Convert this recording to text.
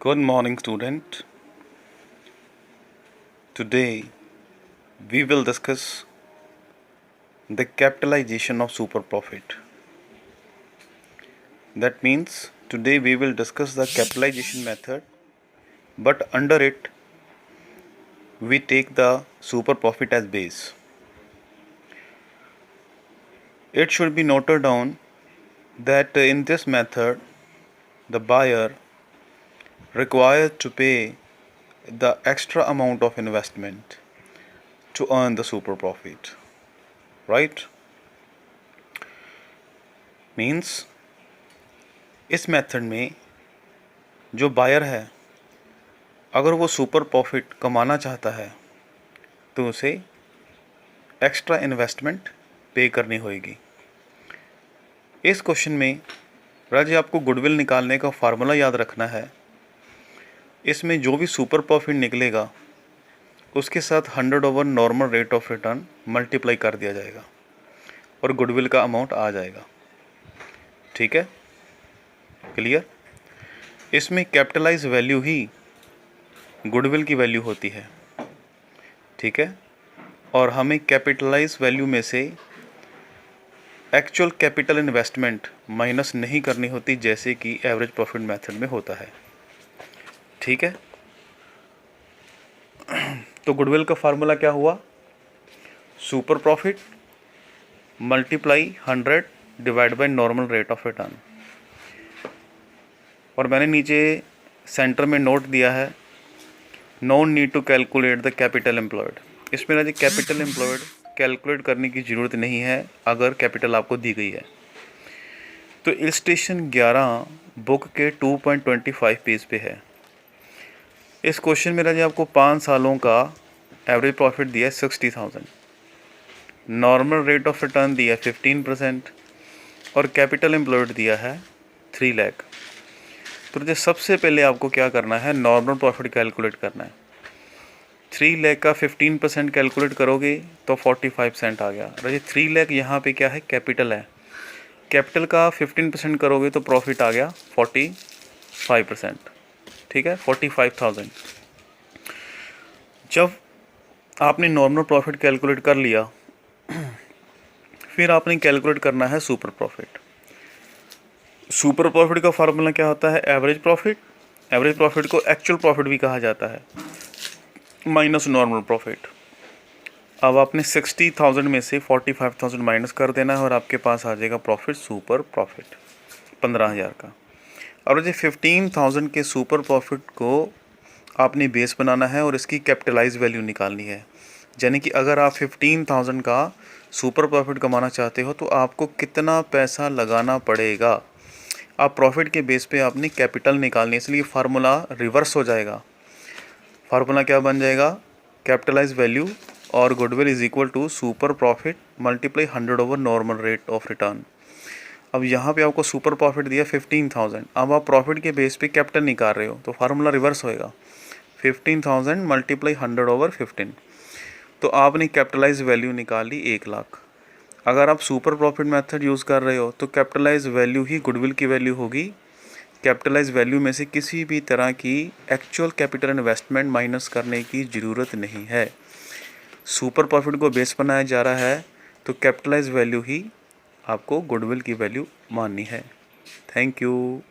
Good morning, student. Today we will discuss the capitalization of super profit. That means today we will discuss the capitalization method, but under it we take the super profit as base. It should be noted down that in this method the buyer required to pay the extra amount of investment to earn the super profit, right? Means इस method में जो buyer है अगर वो super profit कमाना चाहता है तो उसे एक्स्ट्रा इन्वेस्टमेंट पे करनी होगी। इस क्वेश्चन में राजी आपको गुडविल निकालने का फार्मूला याद रखना है। इसमें जो भी सुपर प्रॉफिट निकलेगा उसके साथ 100 over normal rate of return multiply कर दिया जाएगा और गुडविल का अमाउंट आ जाएगा। ठीक है, क्लियर? इसमें कैपिटलाइज वैल्यू ही गुडविल की वैल्यू होती है। ठीक है, और हमें कैपिटलाइज वैल्यू में से एक्चुअल कैपिटल इन्वेस्टमेंट माइनस नहीं करनी होती जैसे कि एवरेज प्रॉफिट मेथड में होता है। ठीक है, तो गुडविल का फार्मूला क्या हुआ? Super profit multiply 100 divide by normal rate of return. और मैंने नीचे सेंटर में नोट दिया है, no need to calculate the capital employed. इसमें ना जी कैपिटल एम्प्लॉयड कैलकुलेट करने की ज़रूरत नहीं है अगर कैपिटल आपको दी गई है। तो इलस्ट्रेशन 11 बुक के 2.25 पेज पे है। इस क्वेश्चन में जी आपको 5 सालों का एवरेज प्रॉफिट दिया है 60,000, नॉर्मल रेट ऑफ रिटर्न दिया है 15% और कैपिटल एम्प्लॉयड दिया है 3 लाख। तो जो सबसे पहले आपको क्या करना है, नॉर्मल प्रॉफिट कैलकुलेट करना है। 3 लाख का 15% कैलकुलेट करोगे तो 45 सेंट आ गया। रजिए 3 लाख यहाँ पे क्या है, कैपिटल है। कैपिटल का 15% करोगे तो प्रॉफिट आ गया 45%। ठीक है, 45,000। जब आपने नॉर्मल प्रॉफिट कैलकुलेट कर लिया फिर आपने कैलकुलेट करना है सुपर प्रॉफिट। सुपर प्रॉफिट का फार्मूला क्या होता है? Average profit. एवरेज प्रॉफिट को एक्चुअल प्रॉफिट भी कहा जाता है, माइनस नॉर्मल प्रॉफिट। अब आपने 60,000 में से 45,000 माइनस कर देना है और आपके पास आ जाएगा प्रॉफिट, सुपर प्रॉफिट 15,000 का। और जो 15,000 के सुपर प्रॉफिट को आपने बेस बनाना है और इसकी कैपिटलाइज वैल्यू निकालनी है। यानी कि अगर आप 15,000 का सुपर प्रॉफिट कमाना चाहते हो तो आपको कितना पैसा लगाना पड़ेगा। आप प्रॉफिट के बेस पे आपने कैपिटल निकालनी है, इसलिए फार्मूला रिवर्स हो जाएगा। फार्मूला क्या बन जाएगा? कैपिटलाइज वैल्यू और goodwill is equal to super profit multiply 100 over normal rate of return. अब यहाँ पे आपको सुपर प्रॉफिट दिया 15,000, अब आप प्रॉफिट के बेस पे कैपिटल निकाल रहे हो तो फार्मूला रिवर्स होएगा, 15,000 मल्टीप्लाई 100 ओवर 15। तो आपने कैपिटलाइज वैल्यू निकाली 1 लाख। अगर आप सुपर प्रॉफिट मेथड यूज़ कर रहे हो तो कैपिटलाइज वैल्यू ही गुडविल की वैल्यू होगी। कैपिटलाइज वैल्यू में से किसी भी तरह की एक्चुअल कैपिटल इन्वेस्टमेंट माइनस करने की ज़रूरत नहीं है। सुपर प्रॉफिट को बेस बनाया जा रहा है तो कैपिटलाइज वैल्यू ही आपको गुडविल की वैल्यू माननी है। Thank you.